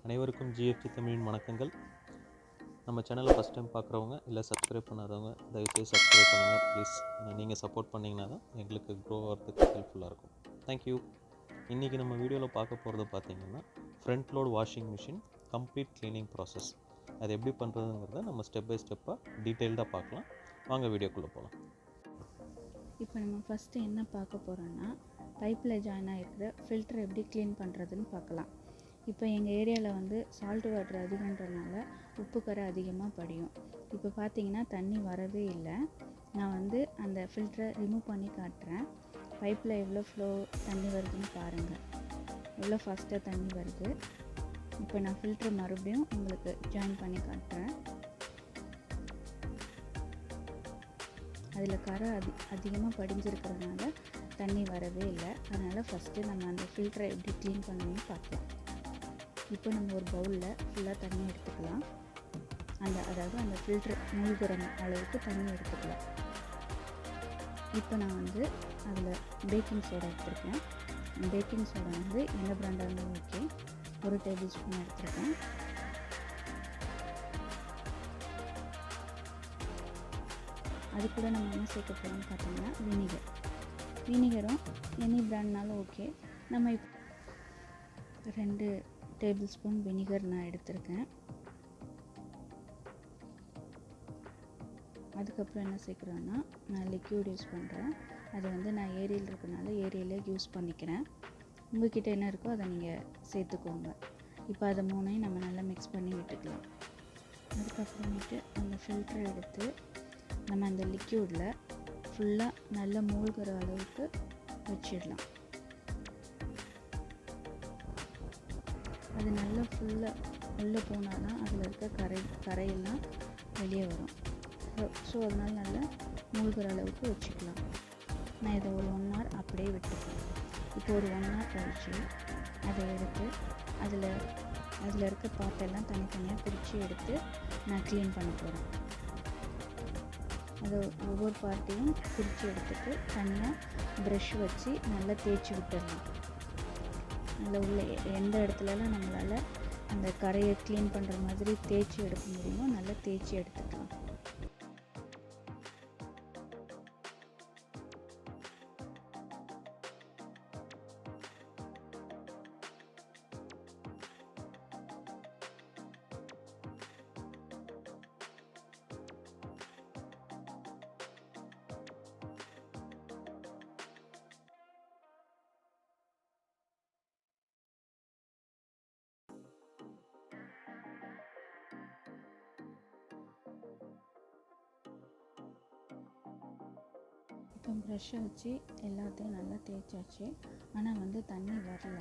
அனைவருக்கும் ஜிஎஃப்டி தமிழின் வணக்கங்கள். நம்ம சேனலை ஃபஸ்ட் டைம் பார்க்குறவங்க இல்லை சப்ஸ்கிரைப் பண்ணாதவங்க தயவுசெய்து சப்ஸ்கிரைப் பண்ணுங்கள் ப்ளீஸ். நீங்கள் சப்போர்ட் பண்ணிங்கன்னா தான் எங்களுக்கு க்ரோ ஆகிறதுக்கு ஹெல்ப்ஃபுல்லாக இருக்கும். தேங்க்யூ. இன்றைக்கி நம்ம வீடியோவில் பார்க்க போகிறது பார்த்திங்கன்னா front load washing machine complete cleaning process. அது எப்படி பண்ணுறதுங்கிறத நம்ம ஸ்டெப் பை ஸ்டெப்பாக டீட்டெயில்டாக பார்க்கலாம். வாங்க வீடியோக்குள்ளே போகலாம். இப்போ நம்ம ஃபஸ்ட்டு என்ன பார்க்க போகிறோன்னா, பைப்பில் ஜாயின் ஆகிருக்கிற ஃபில்டர் எப்படி க்ளீன் பண்ணுறதுன்னு பார்க்கலாம். இப்போ எங்கள் ஏரியாவில் வந்து சால்ட் வாட்டர் அதிகன்றதுனால உப்பு கரை அதிகமாக படியும். இப்போ பார்த்தீங்கன்னா தண்ணி வரவே இல்லை. நான் வந்து அந்த ஃபில்டரை ரிமூவ் பண்ணி காட்டுறேன். பைப்பில் எவ்வளோ ஃப்ளோ தண்ணி வருதுன்னு பாருங்கள், எவ்வளோ ஃபாஸ்ட்டாக தண்ணி வருது. இப்போ நான் ஃபில்டரை மறுபடியும் உங்களுக்கு ஜாயின் பண்ணி காட்டுறேன். அதில் கரை அதிகமாக படிஞ்சிருக்கிறதுனால தண்ணி வரவே இல்லை. அதனால் ஃபஸ்ட்டு நம்ம அந்த ஃபில்டரை எப்படி க்ளீன் பண்ணணும்னு பார்க்கலாம். இப்போ நம்ம ஒரு பவுலில் ஃபுல்லாக தண்ணி எடுத்துக்கலாம். அதாவது அந்த ஃபில்டர் மூழ்கிற அளவுக்கு தண்ணி எடுத்துக்கலாம். இப்போ நான் வந்து அதில் பேக்கிங் சோடா எடுத்துருக்கேன். பேக்கிங் சோடா வந்து எந்த பிராண்டாக இருந்தாலும் ஓகே, 1 டேபிள் ஸ்பூன் எடுத்துருக்கேன். அது கூட நம்ம என்ன சேர்க்க போகிறோம்னு பார்த்தீங்கன்னா வினிகரும் எனி பிராண்ட்னாலும் ஓகே. நம்ம இப்போ 2 டேபிள் ஸ்பூன் வினிகர் நான் எடுத்திருக்கேன். அதுக்கப்புறம் என்ன சேர்க்குறேன்னா, நான் லிக்யூட் யூஸ் பண்ணுறேன். அது வந்து நான் ஏரியில் இருக்கனால ஏரியிலே யூஸ் பண்ணிக்கிறேன். உங்கள்கிட்ட என்ன இருக்கோ அதை நீங்கள் சேர்த்துக்கோங்க. இப்போ அதை 3ஐயும் நம்ம நல்லா மிக்ஸ் பண்ணி விட்டுக்கலாம். அதுக்கப்புறமேட்டு அந்த ஃபில்டரை எடுத்து நம்ம அந்த லிக்யூடில் ஃபுல்லாக நல்லா மூழ்கிற அளவுக்கு வச்சிடலாம். அது நல்லா ஃபுல்லாக உள்ளே போனால் தான் அதில் இருக்க கரையெல்லாம் வெளியே வரும். ஸோ அதனால் நல்லா மூழ்கிற அளவுக்கு வச்சுக்கலாம். நான் இதை ஒரு 1 hour அப்படியே விட்டுருக்கேன். இப்போ ஒரு 1 hour கழிச்சு அதை எடுத்து அதில் இருக்க பாட்டெல்லாம் தனித்தனியாக பிரித்து எடுத்து நான் க்ளீன் பண்ண போகிறேன். அதை ஒவ்வொரு பார்ட்டையும் பிரித்து எடுத்துகிட்டு தனியாக ப்ரஷ் வச்சு நல்லா தேய்ச்சி விட்டுடலாம். நல்லா உள்ள எந்த இடத்துலலாம் நம்மளால் அந்த கரையை க்ளீன் பண்ணுற மாதிரி தேய்ச்சி எடுக்க முடியுமோ நல்லா தேய்ச்சி எடுத்துக்கலாம். இப்போ ப்ரஷ்ஷை வச்சு எல்லாத்தையும் நல்லா தேய்ச்சாச்சு. ஆனால் வந்து தண்ணி வரல.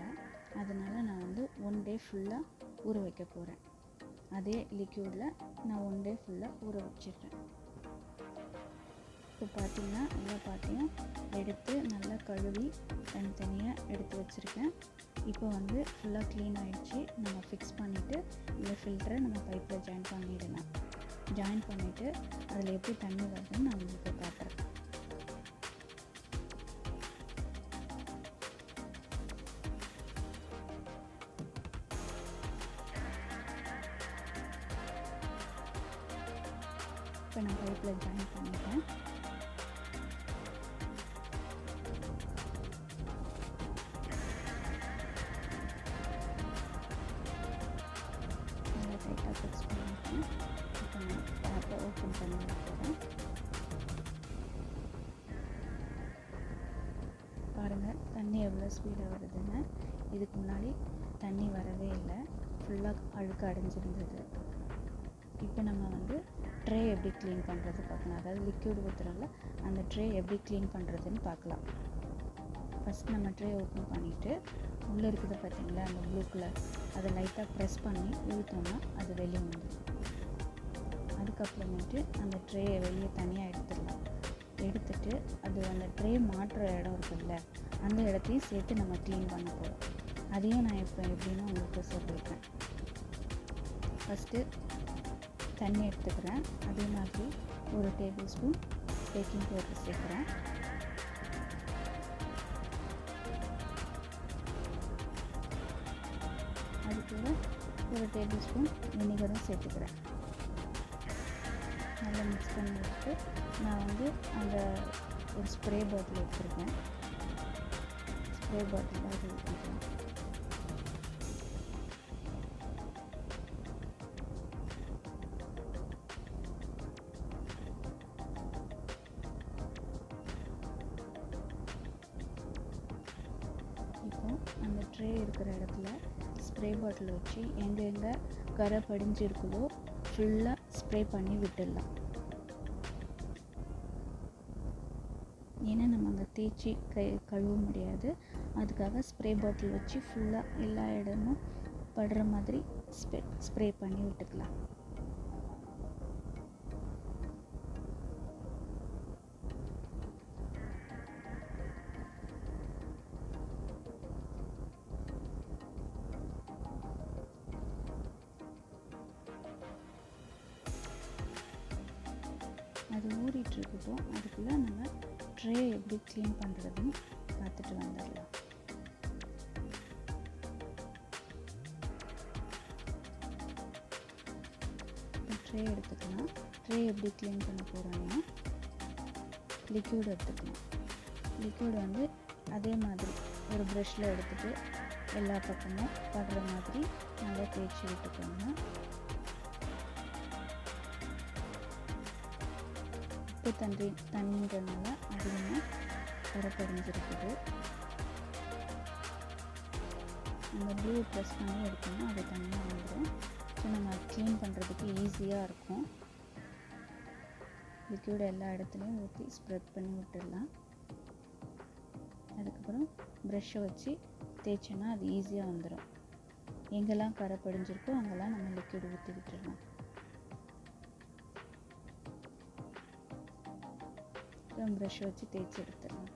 அதனால் நான் வந்து 1 day ஃபுல்லாக ஊற வைக்க போகிறேன். அதே லிக்யூடில் நான் 1 day ஃபுல்லாக ஊற வச்சிடுறேன். இப்போ பார்த்திங்கன்னா எல்லா பாட்டையும் எடுத்து நல்லா கழுவி தனித்தனியாக எடுத்து வச்சுருக்கேன். இப்போ வந்து ஃபுல்லாக க்ளீன் ஆகிடுச்சு. நம்ம ஃபிக்ஸ் பண்ணிவிட்டு இந்த ஃபில்டரை நம்ம பைப்பில் ஜாயின் பண்ணிடலாம். ஜாயின் பண்ணிவிட்டு அதில் எப்படி தண்ணி வருதுன்னு நான் உங்களுக்கு காட்டுறேன். இப்போ நான் பைப்பில் ஜாயின் பண்ணிட்டேன். நல்லா டைட்டாக ஃபிக்ஸ் பண்ணிட்டேன். இப்போ நான் டேப்பை ஓப்பன் பண்ணி வைக்கிறேன். பாருங்கள் தண்ணி எவ்வளோ ஸ்பீடாக வருதுன்னு. இதுக்கு முன்னாடி தண்ணி வரவே இல்லை, ஃபுல்லாக அழுக்கு அடைஞ்சிருந்தது. இப்போ நம்ம வந்து ட்ரே எப்படி க்ளீன் பண்ணுறது பார்க்கலாம். அதாவது லிக்யூட் ஊற்றுறதுல அந்த ட்ரே எப்படி க்ளீன் பண்ணுறதுன்னு பார்க்கலாம். ஃபஸ்ட் நம்ம ட்ரே ஓப்பன் பண்ணிவிட்டு உள்ளே இருக்குது பார்த்திங்களா அந்த ப்ளூ கலர், அதை லைட்டாக ப்ரெஸ் பண்ணி இழுத்தோம்னா அது வெளியே வந்துடும். அதுக்கப்புறமேட்டு அந்த ட்ரேயை வெளியே தனியாக எடுத்துடலாம். எடுத்துட்டு அது அந்த ட்ரே மாட்டுற இடம் இருக்குல்ல, அந்த இடத்தையும் சேர்த்து நம்ம க்ளீன் பண்ண போகிறோம். அதையும் நான் இப்போ எப்படின்னு உங்களுக்கு சொல்லியிருக்கேன். ஃபஸ்ட்டு தண்ணி எடுத்துக்கிறேன். அதே மாதிரி 1 டேபிள் ஸ்பூன் பேக்கிங் பவுடர் சேர்க்குறேன். அது கூட 1 டேபிள் ஸ்பூன் வினிகரும் சேர்த்துக்கிறேன். நல்லா மிக்ஸ் பண்ணி விட்டு நான் வந்து அந்த ஒரு ஸ்ப்ரே பாட்டில் எடுத்துருக்கேன். ஸ்ப்ரே பாட்டில் அது ஊற்றிக்கலாம். இப்போ அந்த ட்ரே இருக்கிற இடத்துல ஸ்ப்ரே பாட்டில் வச்சு எங்கெங்கே கரை படிஞ்சிருக்குதோ ஃபுல்லாக ஸ்ப்ரே பண்ணி விட்டுடலாம். ஏன்னா நம்ம அங்கே தேய்ச்சி கழுவ முடியாது. அதுக்காக ஸ்ப்ரே பாட்டில் வச்சு ஃபுல்லாக எல்லா இடமும் படுற மாதிரி ஸ்ப்ரே பண்ணி விட்டுக்கலாம். அது ஊறிட்டுருக்கட்டும். அதுக்குள்ளே நம்ம ட்ரே எப்படி க்ளீன் பண்ணுறதுன்னு பார்த்துட்டு வந்துடலாம். இப்போ ட்ரே எடுத்துக்கலாம். ட்ரே எப்படி க்ளீன் பண்ண போகிறோன்னா லிக்யூட் எடுத்துக்கலாம். லிக்யூட் வந்து அதே மாதிரி ஒரு ப்ரஷ்ஷில் எடுத்துகிட்டு எல்லா பக்கமும் படுற மாதிரி நல்லா தேய்ச்சி விட்டுக்கோங்க. உப்பு தண்ணின்றதுனால அதிகமாக கரைப்படிஞ்சிருக்குது. நம்ம ப்ளூ ப்ரெஸ் பண்ணி எடுத்தோம்னா அது தனியாக வந்துடும். ஸோ நம்ம க்ளீன் பண்ணுறதுக்கு ஈஸியாக இருக்கும். லிக்யூட் எல்லா இடத்துலையும் ஊற்றி ஸ்ப்ரெட் பண்ணி விட்டுடலாம். அதுக்கப்புறம் ப்ரஷ்ஷை வச்சு தேய்ச்சோன்னா அது ஈஸியாக வந்துடும். எங்கெல்லாம் கரை படிஞ்சிருக்கோ அங்கெல்லாம் நம்ம லிக்யூட் ஊற்றி விட்டுடலாம். ப்ரஷ் வச்சு தேய்ச்சி எடுத்துடலாம்.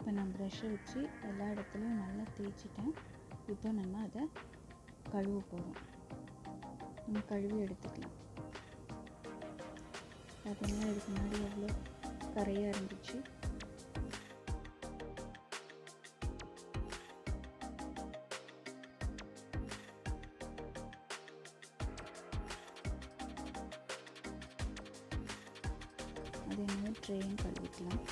இப்போ நான் ப்ரஷ்ஷை வச்சு எல்லா இடத்துலையும் நல்லா தேய்ச்சிட்டேன். இப்போ நம்ம அதை கழுவ போகிறோம். நம்ம கழுவி எடுத்துக்கலாம். பார்த்தீங்கன்னா இதுக்கு முன்னாடி எவ்வளோ கரையாக இருந்துச்சு. அதே மாதிரி ட்ரேயும் கழுவிக்கலாம்.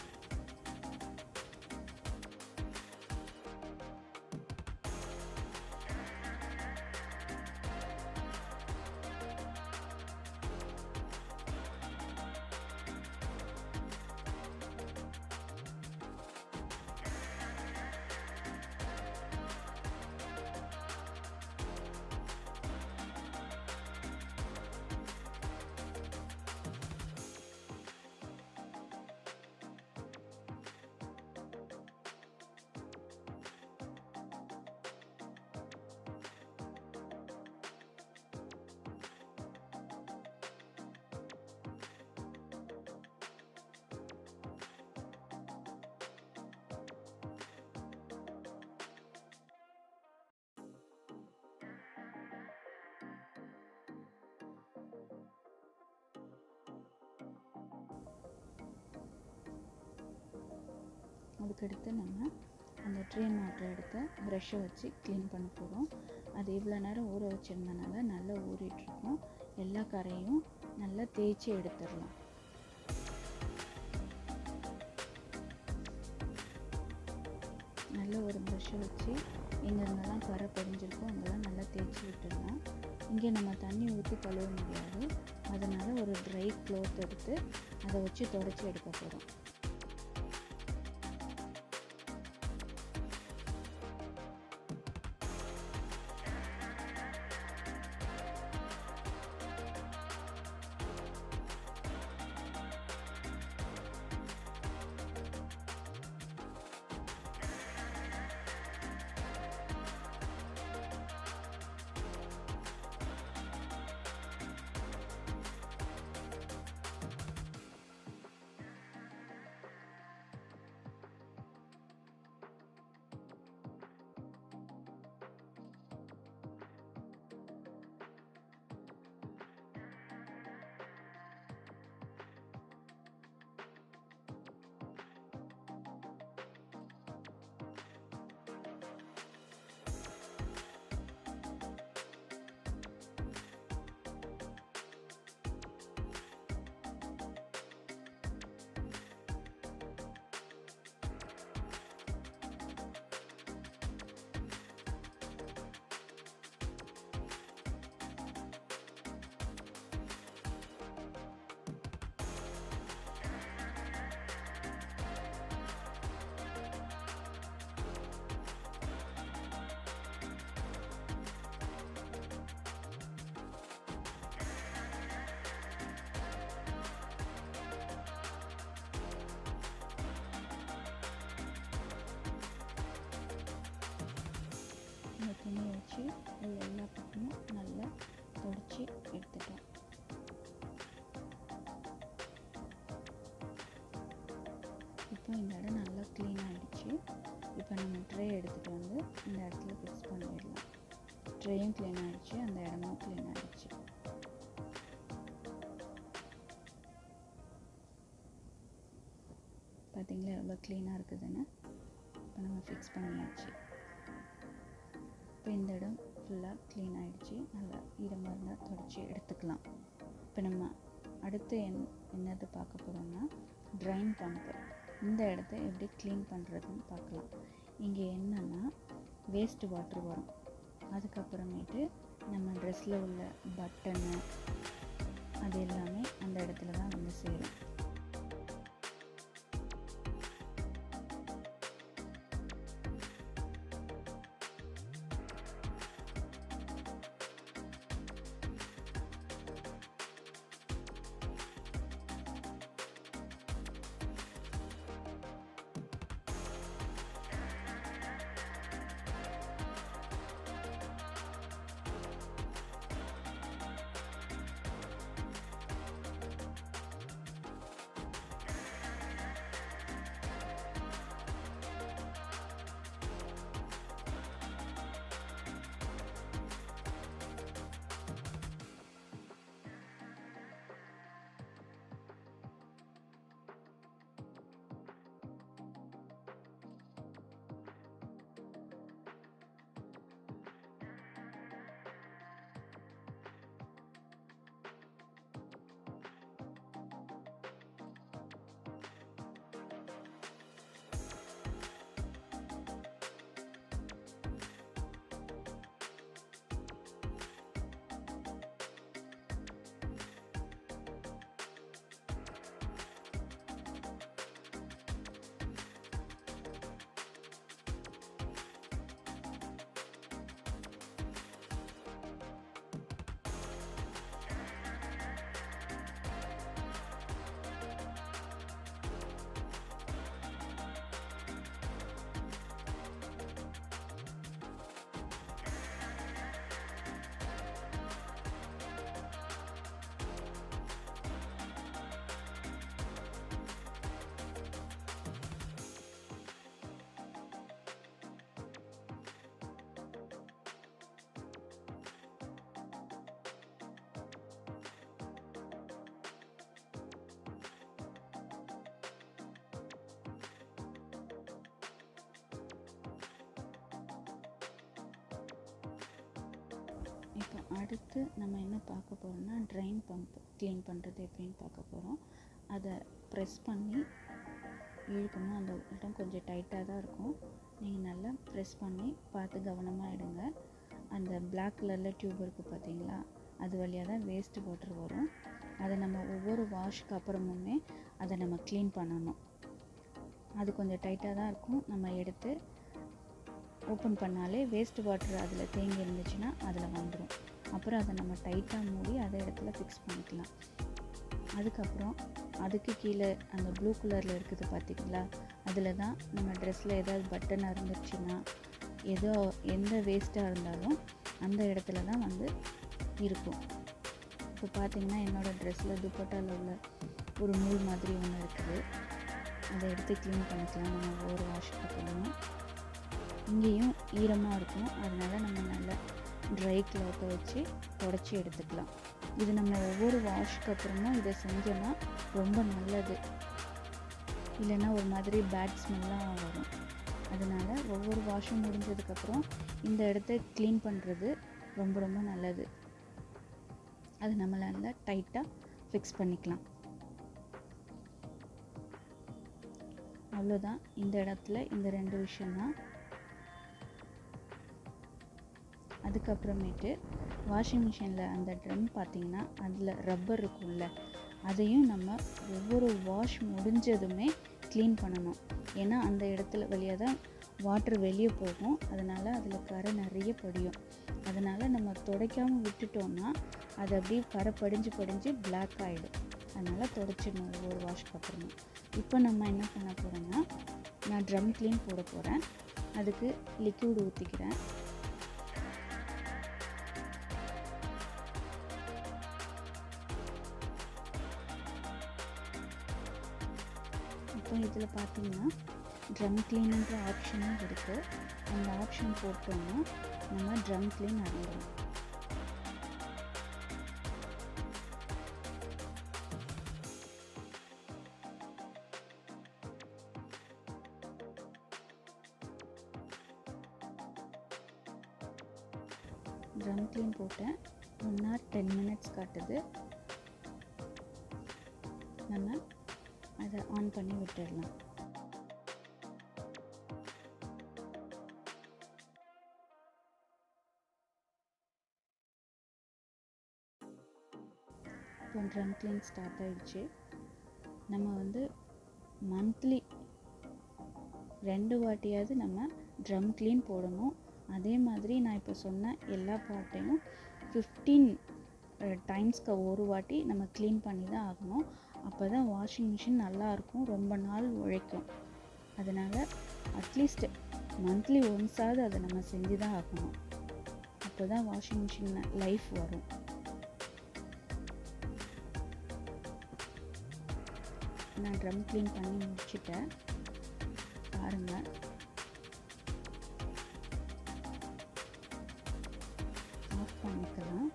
அதுக்கடுத்து நம்ம அந்த ட்ரே மேட்டை எடுத்து ப்ரஷ்ஷை வச்சு க்ளீன் பண்ண போகிறோம். அது இவ்வளோ நேரம் ஊற வச்சுருந்தனால நல்லா ஊறிட்டுருக்கோம். எல்லா கரையும் நல்லா தேய்ச்சி எடுத்துடலாம். நல்ல ஒரு ப்ரஷ்ஷை வச்சு எங்கெங்கெல்லாம் கரை படிஞ்சிருக்கோ அங்கெல்லாம் நல்லா தேய்ச்சி விட்டுடலாம். இங்கே நம்ம தண்ணி ஊற்றி கழுவ முடியாது, அதனால் ஒரு ட்ரை க்ளாத் எடுத்து அதை வச்சு துடைச்சி எடுக்க போகிறோம். இந்த துணியை வச்சு எல்லா பக்கமும் நல்லா துடைச்சி எடுத்துட்டோம். இப்போ இந்த இடம் நல்லா க்ளீன் ஆகிடுச்சு. இப்போ நம்ம ட்ரே எடுத்துகிட்டு வந்து இந்த இடத்துல ஃபிக்ஸ் பண்ணிடலாம். ட்ரேயும் க்ளீன் ஆகிடுச்சு, அந்த இடமும் க்ளீன் ஆகிடுச்சு. பார்த்திங்களா எவ்வளோ க்ளீனாக இருக்குதுன்னு. இப்போ நம்ம ஃபிக்ஸ் பண்ணியாச்சு. இப்போ இந்த இடம் ஃபுல்லாக க்ளீன் ஆகிடுச்சு. நல்லா ஈரமாக இருந்தால் துடைச்சி எடுத்துக்கலாம். இப்போ நம்ம அடுத்து என்னது பார்க்க போகிறோம்னா ட்ரைன் பம்பு. இந்த இடத்த எப்படி க்ளீன் பண்ணுறதுன்னு பார்க்கலாம். இங்கே என்னென்னா வேஸ்ட் வாட்ரு வரும். அதுக்கப்புறமேட்டு நம்ம ட்ரெஸ்ஸில் உள்ள பட்டனு அது எல்லாமே அந்த இடத்துல தான் வந்து சேரும். இப்போ அடுத்து நம்ம என்ன பார்க்க போகிறோம்னா ட்ரைன் பம்ப் க்ளீன் பண்ணுறது எப்படின்னு பார்க்க போகிறோம். அதை ப்ரெஸ் பண்ணி இழுக்கணும். அந்த இடம் கொஞ்சம் டைட்டாக தான் இருக்கும். நீங்கள் நல்லா ப்ரெஸ் பண்ணி பார்த்து கவனமாக எடுங்க. அந்த பிளாக் கலரில் டியூப் இருக்குது பார்த்தீங்களா, அது வழியாக தான் வேஸ்ட்டு வாட்டர் வரும். அதை நம்ம ஒவ்வொரு வாஷ்க்கு அப்புறமுமே அதை நம்ம க்ளீன் பண்ணணும். அது கொஞ்சம் டைட்டாக தான் இருக்கும். நம்ம எடுத்து ஓப்பன் பண்ணாலே வேஸ்ட் வாட்டர் அதில் தேங்கி இருந்துச்சுன்னா அதில் வந்துடும். அப்புறம் அதை நம்ம டைட்டாக மூடி அதை இடத்துல ஃபிக்ஸ் பண்ணிக்கலாம். அதுக்கப்புறம் அதுக்கு கீழே அந்த ப்ளூ கலரில் இருக்குது பார்த்திங்களா, அதில் தான் நம்ம ட்ரெஸ்ஸில் ஏதாவது பட்டன் இருந்துச்சுன்னா எந்த வேஸ்ட்டாக இருந்தாலும் அந்த இடத்துல தான் வந்து இருக்கும். இப்போ பார்த்திங்கன்னா என்னோடய ட்ரெஸ்ஸில் துப்பட்டாவில் உள்ள ஒரு நூல் மாதிரி ஒன்று இருக்குது. அதை எடுத்து க்ளீன் பண்ணிக்கலாம் நம்ம ஒவ்வொரு வாஷுக்கு அப்புறமும். இங்கேயும் ஈரமாக இருக்கும், அதனால் நம்ம நல்லா ட்ரை கிளாத்தை வச்சு தொடச்சி எடுத்துக்கலாம். இது நம்ம ஒவ்வொரு வாஷ்க்கு அப்புறமும் இதை செஞ்சோன்னா ரொம்ப நல்லது. இல்லைன்னா ஒரு மாதிரி பேட் ஸ்மெல்லாக வரும். அதனால் ஒவ்வொரு வாஷும் முடிஞ்சதுக்கப்புறம் இந்த இடத்த க்ளீன் பண்ணுறது ரொம்ப ரொம்ப நல்லது. அது நம்ம நல்லா டைட்டாக ஃபிக்ஸ் பண்ணிக்கலாம். அவ்வளோதான். இந்த இடத்துல இந்த 2 விஷயந்தான். அதுக்கப்புறமேட்டு வாஷிங் மிஷினில் அந்த ட்ரம் பார்த்திங்கன்னா அதில் ரப்பர் இருக்கும்ல, அதையும் நம்ம ஒவ்வொரு வாஷ் முடிஞ்சதுமே க்ளீன் பண்ணணும். ஏன்னா அந்த இடத்துல வழியாக தான் வாட்டர் வெளியே போகும். அதனால் அதில் கரை நிறைய படியும். அதனால் நம்ம துடைக்காமல் விட்டுட்டோம்னா அது அப்படியே கரை படிஞ்சு பிளாக் ஆகிடும். அதனால் துடைச்சிடணும் ஒவ்வொரு வாஷ்க்கு அப்புறமும். இப்போ நம்ம என்ன பண்ண போகிறோன்னா, நான் ட்ரம் க்ளீன் போட போகிறேன். அதுக்கு லிக்விட் ஊற்றிக்கிறேன். இப்போ இதில் பார்த்திங்கன்னா ட்ரம் க்ளீனுன்ற ஆப்ஷனும் இருக்குது. அந்த ஆப்ஷன் போட்டோம்னா நம்ம ட்ரம் க்ளீன் ஆகிடும். ட்ரம் க்ளீன் போட்டேன். 1 hour 10 minutes காட்டுது. நம்ம அதை ஆன் பண்ணி விட்டுடலாம். இப்போ ட்ரம் க்ளீன் ஸ்டார்ட் ஆகிடுச்சு. நம்ம வந்து மந்த்லி 2 வாட்டியாவது நம்ம ட்ரம் க்ளீன் போடணும். அதே மாதிரி நான் இப்போ சொன்ன எல்லா பார்ட்டையும் 15 டைம்ஸ்க்கு ஒரு வாட்டி நம்ம க்ளீன் பண்ணி தான் ஆகணும். அப்போ தான் வாஷிங் மிஷின் நல்லாயிருக்கும், ரொம்ப நாள் உழைக்கும். அதனால் அட்லீஸ்ட் மந்த்லி ஒன்ஸாவது அதை நம்ம செஞ்சு தான் ஆகணும். அப்போ தான் வாஷிங் மிஷின் லைஃப் வரும். நான் ட்ரம் க்ளீன் பண்ணி முடிச்சிட்டேன். பாருங்கள், ஆஃப் பண்ணிக்கலாம்.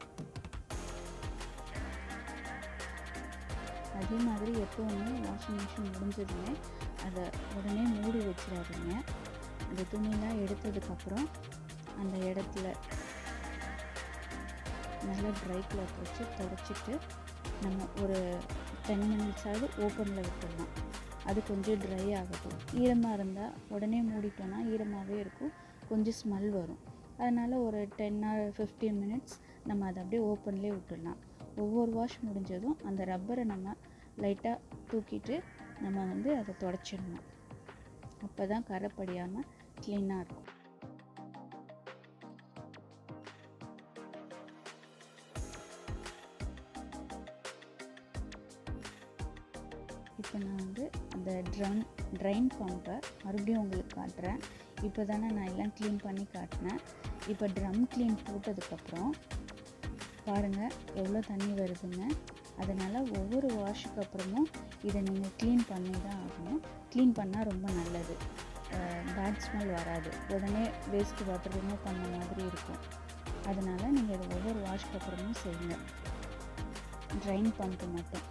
அதே மாதிரி எப்போவுமே வாஷிங் மிஷின் முடிஞ்சதுமே அதை உடனே மூடி வச்சிடாதீங்க. அந்த துணியெலாம் எடுத்ததுக்கப்புறம் அந்த இடத்துல நல்லா ட்ரை கிளாத் வச்சு தொடச்சிட்டு நம்ம ஒரு 10 minutes ஓப்பனில் விட்டுடலாம். அது கொஞ்சம் ட்ரை ஆகட்டும். ஈரமாக இருந்தால் உடனே மூடிட்டோன்னா ஈரமாகவே இருக்கும், கொஞ்சம் ஸ்மெல் வரும். அதனால் ஒரு 10 or 15 minutes நம்ம அதை அப்படியே ஓப்பன்லேயே விட்டுடலாம். ஒவ்வொரு வாஷ் முடிஞ்சதும் அந்த ரப்பரை நம்ம லைட்டாக தூக்கிட்டு நம்ம வந்து அதை தொடச்சிடணும். அப்போ தான் கரை படியாமல் க்ளீனாக இருக்கும். இப்போ நான் வந்து அந்த ட்ரைன் பம்பை மறுபடியும் உங்களுக்கு காட்டுறேன். இப்போ தானே நான் எல்லாம் க்ளீன் பண்ணி காட்டினேன். இப்போ ட்ரம் க்ளீன் போட்டதுக்கப்புறம் பாருங்கள் எவ்வளோ தண்ணி வருதுங்க. அதனால் ஒவ்வொரு வாஷுக்கு அப்புறமும் இதை நீங்கள் க்ளீன் பண்ணி தான் ஆகணும். க்ளீன் பண்ணால் ரொம்ப நல்லது. பேட் ஸ்மெல் வராது. உடனே வேஸ்ட் வாட்டர் ரிமூவ் பண்ண மாதிரி இருக்கும். அதனால் நீங்கள் இதை ஒவ்வொரு வாஷ்க்கு அப்புறமும் செய்யுங்க. ட்ரைன் பம்பு மட்டும்.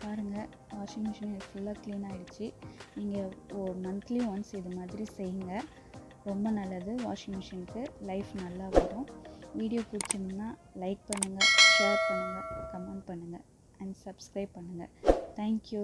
பாருங்கள், வாஷிங் மிஷின் ஃபுல்லாக க்ளீன் ஆகிடுச்சு. நீங்கள் மந்த்லி ஒன்ஸ் இது மாதிரி செய்யுங்க. ரொம்ப நல்லது. வாஷிங் மிஷினுக்கு லைஃப் நல்லா வரும். வீடியோ பிடிச்சிருந்தா லைக் பண்ணுங்கள், ஷேர் பண்ணுங்கள், கமெண்ட் பண்ணுங்கள் அண்ட் சப்ஸ்கிரைப் பண்ணுங்கள். தேங்க்யூ.